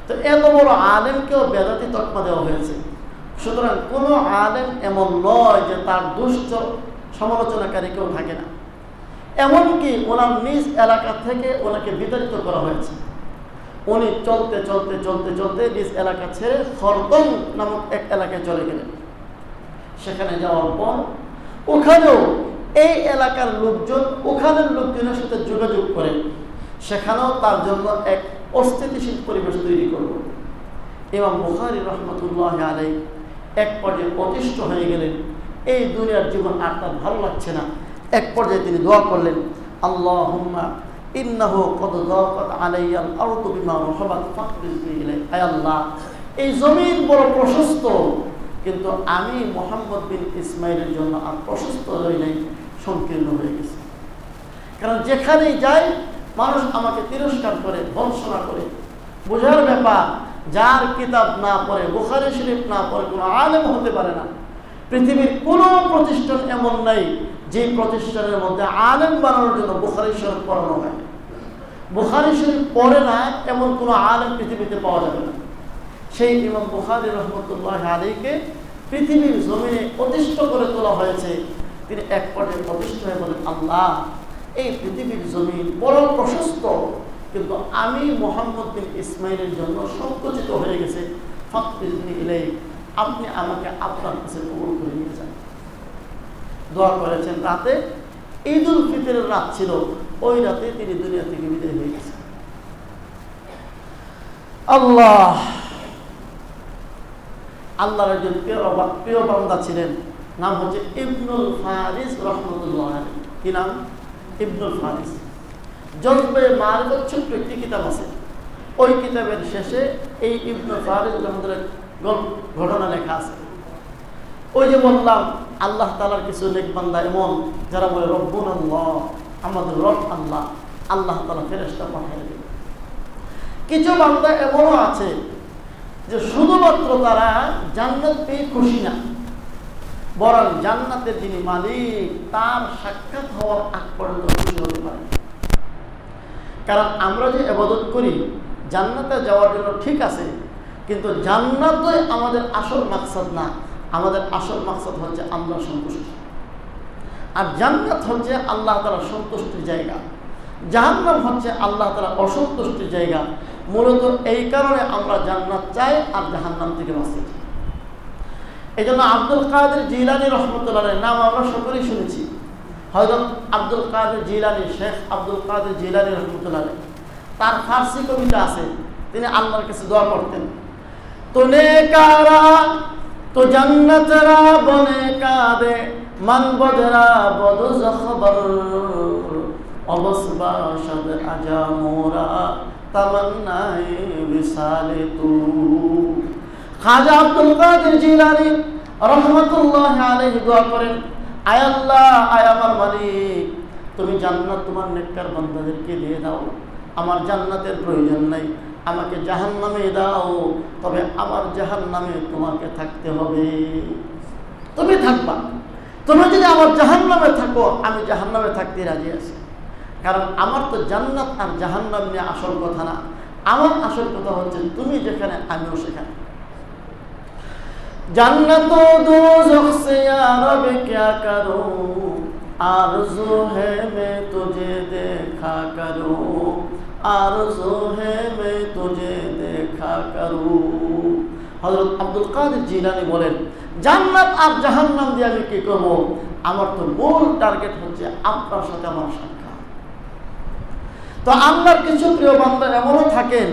তো এত বড় আলেমকেও বেদাতি তকমা দেওয়া হয়েছে। সুতরাং কোনো আলেম এমন নয় যে তার দুষ্ট সমালোচনাকারী কেউ থাকে না। এমনকি ওনার নিজ এলাকা থেকে ওনাকে বিতাড়িত করা হয়েছে। উনি চলতে চলতে চলতে চলতে নিজ এলাকা ছেড়ে খরদম নামক এক এলাকায় চলে গেলেন। সেখানে যাওয়ার পর ওখানেও এই এলাকার লোকজন ওখানের লোকজনের সাথে যোগাযোগ করে সেখানেও তার জন্য এক অস্থিতিশীল পরিবেশ তৈরি করল। ইমাম বুখারী রহমতুল্লাহ আলাইহি এক পর্যায়ে অতিষ্ঠ হয়ে গেলেন, এই দুনিয়ার জীবন আর তার ভালো লাগছে না। এক পর্যায়ে তিনি দোয়া করলেন, আল্লাহুম্মা ইন্নাহু ক্বাদ যাকাত আলাইয়াল আরদু বিমা রাহাবাত ফাকবিরনি ইলাইহি। আয় আল্লাহ, এই জমিন বড় প্রশস্ত, কিন্তু আমি মুহাম্মদ বিন ইসমাইলের জন্য আর প্রশস্ত হই নাই, সংকীর্ণ হয়ে গেছে। কারণ যেখানেই যাই মানুষ আমাকে তিরস্কার করে, বঞ্চনা করে। বোঝার ব্যাপার, যার কিতাব না পড়ে, বুখারী শরীফ না পড়ে কোনো আলেম হতে পারে না। পৃথিবীর কোনো প্রতিষ্ঠান এমন নাই যে প্রতিষ্ঠানের মধ্যে আলেম বানানোর জন্য বুখারী শরীফ পড়ানো হয়। বুখারী শরীফ পড়ে না এমন কোনো আলেম পৃথিবীতে পাওয়া যাবে না। সেই ইমাম বুখারী রহমতুল্লাহ আলাইহিকে পৃথিবীর জমিনে অতিষ্ঠ করে তোলা হয়েছে। তিনি এক পর্যায়ে প্রতিষ্ঠ হয়ে বলেন, আল্লাহ, এই পৃথিবীর জমিন বড় প্রশস্ত, কিন্তু আমি মুহাম্মদ বিন ইসমাইলের জন্য সংকুচিত হয়ে গেছে। ফাকবিরনি ইলাইহি, আপনি আমাকে আপনার কাছে কবুল করে নিয়ে যান। দোয়া করেছেন। রাতে ঈদুল ফিতরের রাত ছিল, ওই রাতে তিনি দুনিয়া থেকে বিদায় হয়ে গেছেন। আল্লাহর একজন প্রিয় বান্দা ছিলেন, নাম হচ্ছে ইবনুল ফারিস রহমতুল্লাহ আলাইহি। কি নাম? ইবনুল ফারিস। জজবে মারিফত ছোট্ট একটি কিতাব আছে, ওই কিতাবের শেষে এই ইবনুল ফারিস রহমতুল্লাহ ঘটনা লেখা আছে। ওই যে বললাম, আল্লাহ তাআলার কিছু নেক বান্দা এমন যারা বলে রব্বুনাল্লাহ, আমাদের রব আল্লাহ, আল্লাহ তাআলা ফেরেশতা পাঠিয়ে দেন। কিছু বান্দা এমনও আছে যে শুধুমাত্র তারা জান্নাত পেয়ে খুশি না, বরং জান্নাতের যিনি মালিক তার সাক্ষাৎ হওয়ার আগ পর্যন্ত খুশি হতে পারে। কারণ আমরা যে ইবাদত করি জান্নাতে যাওয়ার জন্য ঠিক আছে, কিন্তু জান্নাতই আমাদের আসল মাকসাদ না। আমাদের আসল মাকসাদ হচ্ছে আল্লাহ সন্তুষ্টি, আর জান্নাত হচ্ছে আল্লাহ তাআলার সন্তুষ্টির জায়গা, জাহান্নাম হচ্ছে আল্লাহ তাআলার অসন্তুষ্টির জায়গা। মূলত এই কারণে আমরা জান্নাত চাই আর জাহান্নাম থেকে বাঁচতে চাই। এই জন্য আব্দুল কাদের জিলানী রহমতুল্লাহের নাম আমরা সকলেই শুনেছি। হযরত আব্দুল কাদের জিলানী, শেখ আব্দুল কাদের জিলানী রহমতুল্লাহ, তার ফার্সি কবিতা আছে। তিনি আল্লাহর কাছে দোয়া করতেন, তোনে কারা তো জান্নাতরা বনে কাদে মান বদরা বদজ খবর অবস বাশদ আজা মোরা তামান্নাই বিসালে তু। খাজা আব্দুল কাদের জিলানী রহমাতুল্লাহ আলাইহি দোয়া করেন, আয় আল্লাহ, আয় আমার মালিক, তুমি জান্নাত তোমার নেককার বান্দাদেরকে দিয়ে দাও। আমার জান্নাতের প্রয়োজন নাই, আমাকে জাহান্নামে দাও, তবে আমার জাহান্নামে তোমাকে থাকতে হবে। তুমি থাকবা, তুমি যদি আমার জাহান্নামে থাকো, আমি জাহান্নামে থাকতে রাজি আছি। কারণ আমার তো জান্নাত আর জাহান্নাম নিয়ে আসল কথা না, আমার আসল কথা হচ্ছে তুমি যেখানে আমিও সেখানে। জান্নাত ও দোজখ সে ইয়া রব क्या करूं, आरज़ू है मैं तुझे देखा करूं, आरज़ू है मैं तुझे देखा करूं। হযরত আব্দুল কাদের জিলানী বলেন, জান্নাত আর জাহান্নাম দিয়ে আমি কি করব? আমার তো মূল টার্গেট হচ্ছে আপনার সাথে আমার সাক্ষাৎ। তো আল্লাহর কিছু প্রিয় বান্দা এমনও থাকেন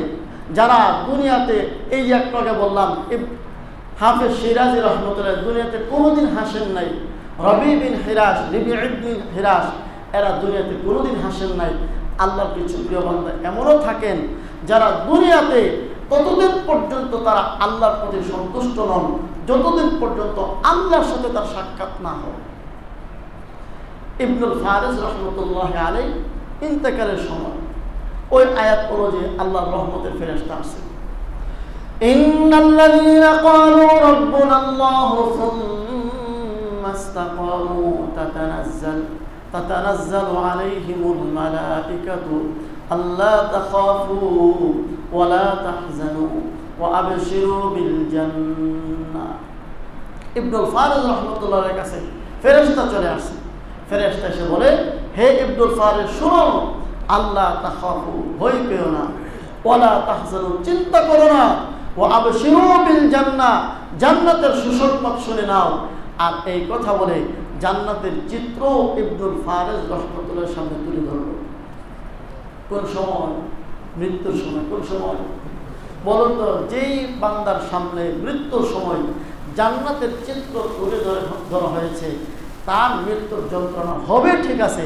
যারা দুনিয়াতে, এই যে একটু আগে বললাম হাফেজ শিরাজি রহমতুল্লাহ, দুনিয়াতে কোনোদিন হাসেন নাই। রবি বিন হিরাস, রিবিঈ বিন হিরাস, এরা দুনিয়াতে কোনোদিন হাসেন নাই। আল্লাহর কিছু প্রিয় বান্দা এমনও থাকেন যারা দুনিয়াতে ততদিন পর্যন্ত তারা আল্লাহর প্রতি সন্তুষ্ট নন যতদিন পর্যন্ত আল্লাহর সাথে তার সাক্ষাৎ না হয়। ইবনুল ফারিস রহমতুল্লাহ আলাইহি ইন্তেকালের সময় ওই আয়াত অনুযায়ী আল্লাহর রহমতের ফেরেশতা আসে, ইন্নাল্লাযীনা ক্বালু রাব্বুনাল্লাহু সুম্মা ইসতাকামু তাতানাজ্জালু আলাইহিমুল মালাইকাতু আল্লা তাখাফু ওয়া লা তাহজানু ওয়া আবশিরু বিল জান্নাহ। ইবনুল ফারিস রাহমাতুল্লাহর কাছে ফেরেশতা চলে আসে। ফেরেশতা এসে বলে, হে ইবনুল ফারিস, শুনো, আল্লাহ তাখাফু, ভয় পেও না, ওয়ালা তাহজানু, চিন্তা করো না, ওয়া আবশিরু বিল জান্নাহ, জান্নাতের সুসংবাদ শুনে নাও। আর এই কথা বলে জান্নাতের চিত্র ইবনুল ফারিস রাহমাতুল্লাহর সামনে তুলে ধরল। কোন সময়? মৃত্যুর সময়। কোন সময় বলুন তো? যেই বান্দার সামনে মৃত্যুর সময় জান্নাতের চিত্র তুলে ধরা হয়েছে, তার মৃত্যুর যন্ত্রণা হবে, ঠিক আছে,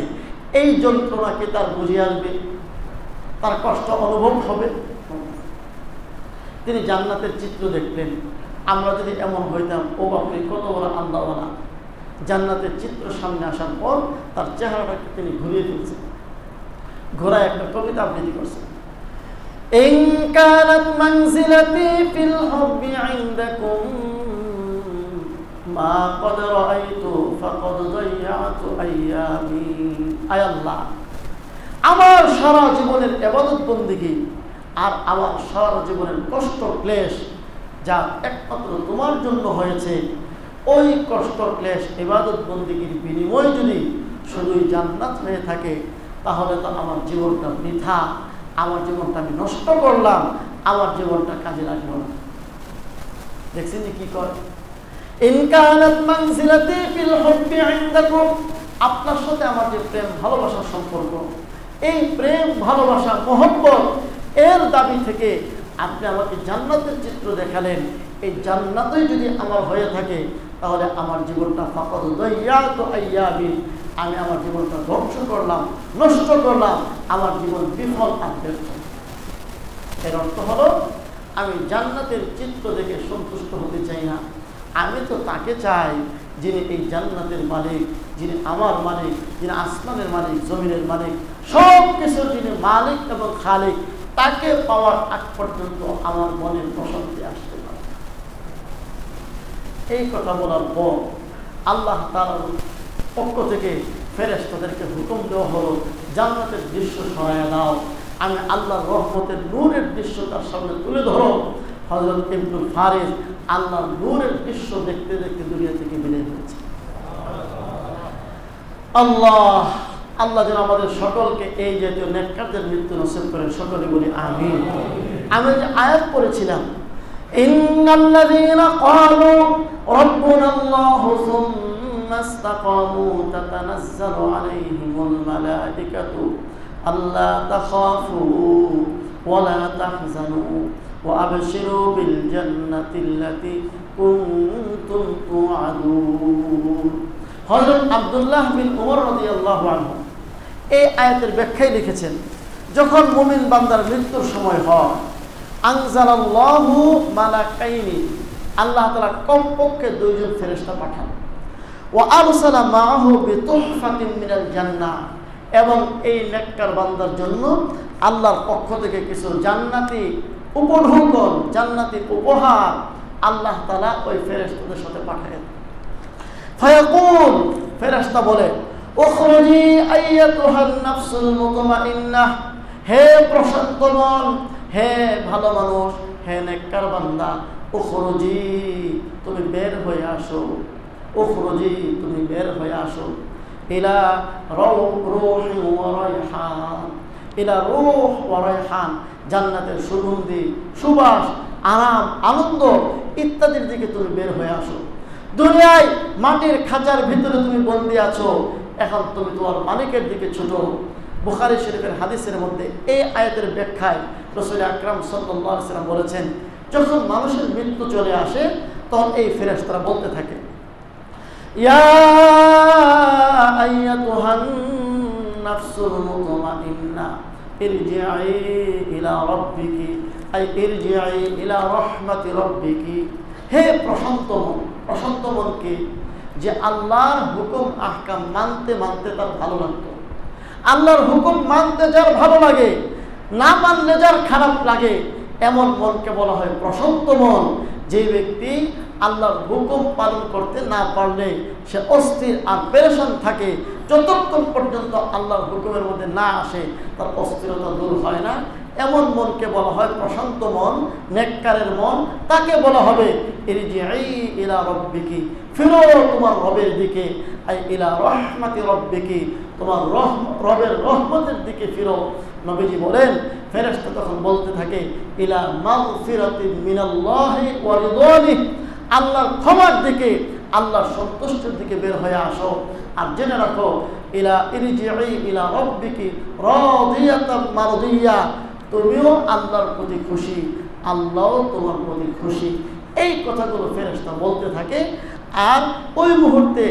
এই যন্ত্রণা কি তার বুঝে আসবে? তার কষ্ট অনুভব হবে? তিনি জান্নাতের চিত্র দেখলেন। আমরা যদি এমন হইতাম, ও বাপরে কত বড় আল্লাহওয়ালা, জান্নাতের চিত্র সামনে আসার পর তার চেহারাটাকে তিনি ঘুরিয়ে ফেলছেন। ঘোড়ায় একটা কবিতা আবৃত্তি করছেন, ইন কানাত মানজিলাতি ফিল হুব্বি ইনদাকুম মা ক্বাদ রাআইতু ফাকাদ যায়্যাতু আইয়ামি। আয় আল্লাহ, আমার সারা জীবনের ইবাদত বন্দেগী আর আমার সারা জীবনের কষ্ট ক্লেশ যা একমাত্র তোমার জন্য হয়েছে, ওই কষ্ট ক্লেশ ইবাদত বন্দেগীর বিনিময় যদি শুধুই জান্নাত হয়ে থাকে, তাহলে তো আমার জীবনটা বৃথা, আমার জীবনটা আমি নষ্ট করলাম, আমার জীবনটা কাজে লাগলো না। দেখছেন কি করে? ইন কানাত মানজিলাতি ফিল হুব্বি ইনদাকুম, আপনার সাথে আমার যে প্রেম ভালোবাসার সম্পর্ক, এই প্রেম ভালোবাসা মহব্বত এর দাবি থেকে আপনি আমাকে জান্নাতের চিত্র দেখালেন, এই জান্নাতই যদি আমার হয়ে থাকে, তাহলে আমার জীবনটা ফাকাদ যায়্যাতু আইয়ামি, আমি আমার জীবনটা ধ্বংস করলাম, নষ্ট করলাম, আমার জীবন বিফল আর ব্যর্থ। এর অর্থ হলো, আমি জান্নাতের চিত্র দেখে সন্তুষ্ট হতে চাই না, আমি তো তাকে চাই যিনি এই জান্নাতের মালিক, যিনি আমার মালিক, যিনি আসমানের মালিক, জমিনের মালিক, সব কিছুর যিনি মালিক এবং খালিক, তাকে পাওয়ার আগ পর্যন্ত আমার মনের প্রশান্তি আসতে পারে। এই কথা বলার পর আল্লাহ তাআলার পক্ষ থেকে ফেরেশতাদেরকে হুকুম দেওয়া হলো, জান্নাতের দৃশ্য সরাইয়া দাও। আমি আল্লাহর রহমতের নূরের দৃশ্য তার সামনে তুলে ধরো। হযরত ইবনুল ফারিস আল্লাহর নূরের দৃশ্য দেখতে দেখতে দুনিয়া থেকে বিদায় হয়েছে। আল্লাহ আল্লাহ যেন আমাদের সকলকে এই জাতীয় নেককারদের মৃত্যু নসিব করেন, সকলে বলি আমিন। আমি যে আয়াত পড়েছিলাম, ইন্নাল্লাযীনা ক্বালু রাব্বুনাল্লাহু সুম্মা ইসতাকামু তাতানাজ্জালু আলাইহিমুল মালায়েকাতু আল্লা তাখাফু ওয়া লা তাহজানু ওয়া আবশিরু বিল জান্নাতিল্লাতী কুনতুম তুআদুন। হযরত আব্দুল্লাহ বিন উমর রাদিয়াল্লাহু আনহু এই আয়াতের ব্যাখ্যায় লিখেছেন, যখন মুমিন বান্দার মৃত্যুর সময় হয়, আনজালাল্লাহু মালাকাইনি, আল্লাহ তাআলা কমপক্ষে দুইজন ফেরেশতা পাঠান, ওয়া আরসালা মাআহু বিতুহফাতিন মিনাল জান্নাহ, এবং এই নেককার বান্দার জন্য আল্লাহর পক্ষ থেকে কিছু জান্নাতি উপঢৌকন, জান্নাতি উপহার আল্লাহ তাআলা ওই ফেরেশতাদের সাথে পাঠায়। ফায়াকুল, ফেরেশতা বলে, উখরুজি আইয়াতুহান নাফসুল মুতমাইন্নাহ, হে প্রশান্ত মন, হে ভালো মানুষ, হে নেককার বান্দা, উখরুজি, তুমি বের হয়ে আসো, উখরুজি, তুমি বের হয়ে আসো, ইলা রূহি ওয়া রায়হান, ইলা রূহ ওয়া রায়হান, জান্নাতের সুগন্ধি, সুবাস, আরাম, আনন্দ ইত্যাদির দিকে তুমি বের হয়ে আসো। দুনিয়ায় মাটির খাঁচার ভিতরে তুমি বন্দী আছো, এখন তুমি তোমার মালিকের দিকে ছুটো। বুখারী শরীফের হাদিসের মধ্যে এই আয়াতের ব্যাখ্যায় রাসূল আকরাম সাল্লাল্লাহু আলাইহি ওয়াসাল্লাম বলেছেন, যখন মানুষের মৃত্যু চলে আসে, তখন এই ফেরেশতারা বলতে থাকে, ইয়া আইয়াতুহান নাফসুল মুতমাইন্না ইরজিই ইলা রাব্বিকি, আই ইরজিই ইলা রাহমাতি রাব্বিকি, হে প্রশান্ত মন, প্রশান্ত মনকে যে আল্লাহর হুকুম আহকাম মানতে মানতে তার ভালো লাগতো, আল্লাহর হুকুম মানতে যার ভালো লাগে, না মানলে যার খারাপ লাগে, এমন মনকে বলা হয় প্রশান্ত মন। যে ব্যক্তি আল্লাহর হুকুম পালন করতে না পারলে সে অস্থির আর পেরেশান থাকে, যতক্ষণ পর্যন্ত আল্লাহর হুকুমের মধ্যে না আসে তার অস্থিরতা দূর হয় না, এমন মনকে বলা হয় প্রশান্ত মন, নেককারের মন। তাকে বলা হবে ইরজিই ইলা রাব্বিকি, ফিরো তোমার রবের দিকে, আই ইলা রাহমাতি রাব্বিকি, তোমার রবের রহমতের দিকে ফিরো। নবীজি বলেন, ফেরেশতা তখন বলতে থাকে ইলা মাগফিরাতিন মিনাল্লাহি ওয়া রিদওয়ানিহি, আল্লাহর ক্ষমার দিকে, আল্লাহর সন্তুষ্টির দিকে বের হয়ে আসো। আর জেনে রাখো ইলা ইরজিই ইলা রাব্বিকি রাদিয়াতাম মারদিয়া, তুমিও আল্লাহর প্রতি খুশি, আল্লাহও তোমার প্রতি খুশি। এই কথাগুলো ফেরেশতা বলতে থাকে। আর ওই মুহূর্তে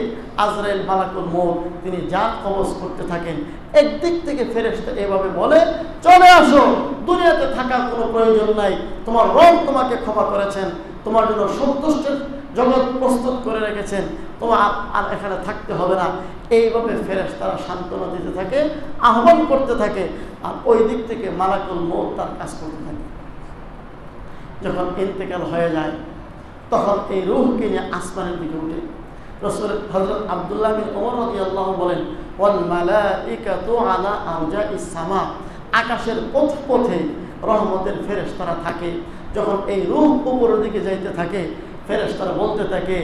আজরাইল মালাকুল মউত তিনি জান কবজ করতে থাকেন। একদিক থেকে ফেরেশতা এভাবে বলে, চলে আসো, দুনিয়াতে থাকার কোনো প্রয়োজন নাই, তোমার রব তোমাকে ক্ষমা করেছেন, তোমার জন্য সন্তুষ্টের জগৎ প্রস্তুত করে রেখেছেন, তোমার আর এখানে থাকতে হবে না। এইভাবে ফেরেশতারা সান্ত্বনা দিতে থাকে, আহ্বান করতে থাকে। আর ওই দিক থেকে মালাকুল মউত তার কাজ করতে থাকে। যখন ইন্তেকাল হয়ে যায় তখন এই রূহকে নিয়ে আসমানের দিকে উঠে। রাসূল হযরত আব্দুল্লাহ বিন ওমর রাদিয়াল্লাহু বলেন, ওয়াল মালাইকাতু আলা আরজাইস সামা, আকাশের পথে রহমতের ফেরেশতারা থাকে। যখন এই রূহ উপরের দিকে যাইতে থাকে, ফেরেশতারা বলতে থাকে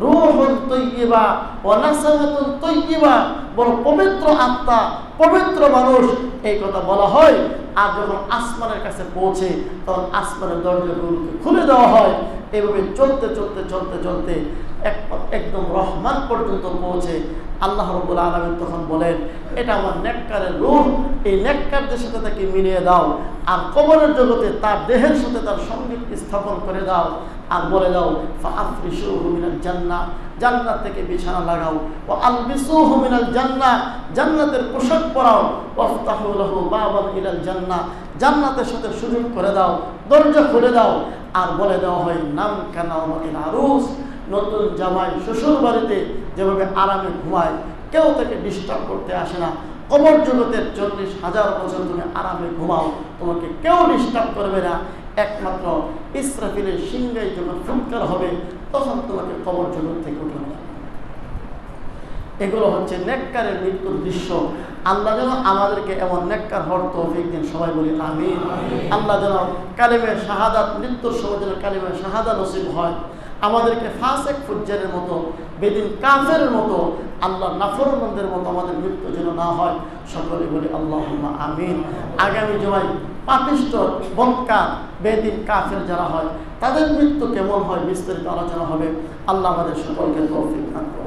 রূহুন তাইয়্যিবা ওয়া নাসামাতুন তাইয়্যিবা, বড় পবিত্র আত্মা, পবিত্র মানুষ, এই কথা বলা হয়। আর যখন আসমানের কাছে পৌঁছে তখন আসমানের দরজাগুলোকে খুলে দেওয়া হয়। এভাবে চলতে চলতে চলতে চলতে একদম রহমান পর্যন্ত পৌঁছে আল্লাহ রাব্বুল আলামিন তখন বলেন, এটা আমার নেককারের রূহ, এই নেককারদের সাথে তাকে মিলিয়ে দাও, আর কবরের জগতে তার দেহের সাথে তার সঙ্গীত স্থাপন করে দাও, আর বলে দাও ফাআফরিশুহু মিনাল জান্নাহ, জান্নাত থেকে বিছানা লাগাও, ওয়া আলবিসুহু মিনাল জান্নাহ, জান্নাতের পোশাক পরাও, ওয়াফতাহু লাহু বাবান ইলাল জান্নাহ, জান্নাতের সাথে সুযোগ করে দাও, দরজা খুলে দাও। আর বলে দেওয়া হয় নাম কানাউমাতিল আরুস, নতুন জামাই শ্বশুর বাড়িতে যেভাবে আরামে ঘুমায়, কেউ তাকে ডিস্টার্ব করতে আসে না। কবর জগতের 40,000 বছর তুমি আরামে ঘুমাও, তোমাকে কেউ ডিস্টার্ব করবে না। একমাত্র ইসরাফিলের সিংহায় যখন ফুৎকার হবে তখন তোমাকে কবর জগৎ থেকে উঠে নেবে। এগুলো হচ্ছে নেককারের মৃত্যুর দৃশ্য। আল্লাহ যেন আমাদেরকে এমন নেককার হওয়ার তৌফিক দিন, সবাই বলি আমিন। আল্লাহ যেন কালিমে শাহাদাত, মৃত্যুর সময় যেন কালিমে শাহাদা নসিব হয়। আমাদেরকে ফাসেক ফুজ্জারের মতো, বেদিন কাফেরের মতো, আল্লাহ নাফরমানদের মতো আমাদের মৃত্যু যেন না হয়, সকলে বলি আল্লাহুম্মা আমিন। আগামী জুমায় পাপিষ্ঠ, বদকার, বেদিন কাফের যারা হয় তাদের মৃত্যু কেমন হয় বিস্তারিত আলোচনা হবে। আল্লাহ আমাদের সকলকে তৌফিক দান করুন।